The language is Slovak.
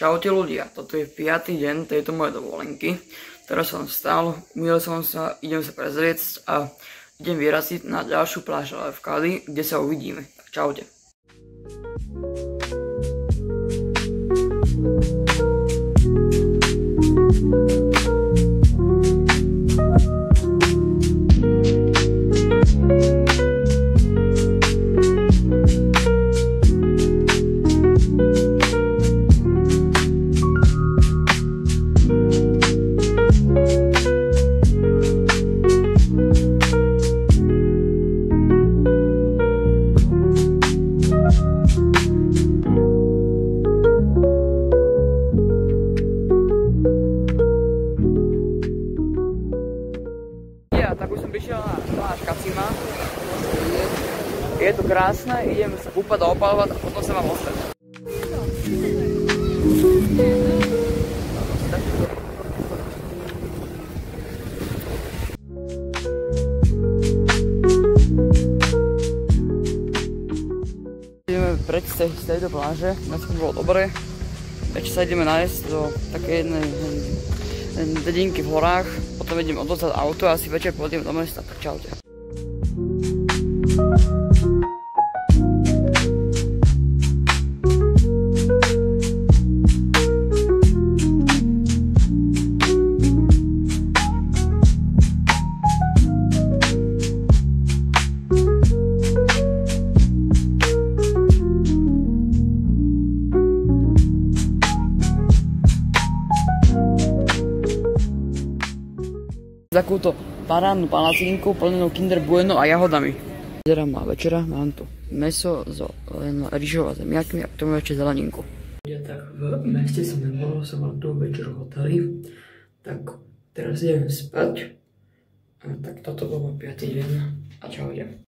Čaute ľudia, toto je 5. deň tejto mojej dovolenky. Teraz som vstal, umyl som sa, idem sa prezrieť a idem vyraziť na ďalšiu pláž Levkady, kde sa uvidíme. Tak čaute. Tak už som prišiel na pláž Kacima. Je to krásne, idem sa kúpať a opalovať a potom sa vám ostať. Ideme preč z tejto pláže, dnes bolo dobre. Ešte sa ideme nájsť do také jednej dedinky v horách, potom idem odvozať auto a asi večer pôjdem do mesta, tak čaute. Takúto parádnu palacinku plnenú Kinder Bueno a jahodami. Vyzerá má večera, mám tu mäso s rýžou a zemiakmi a k tomu ešte zeleninku. Tak v meste som nebol, som mal tu večer v hoteli, tak teraz idem spať. Tak toto bol 5. deň a čaute.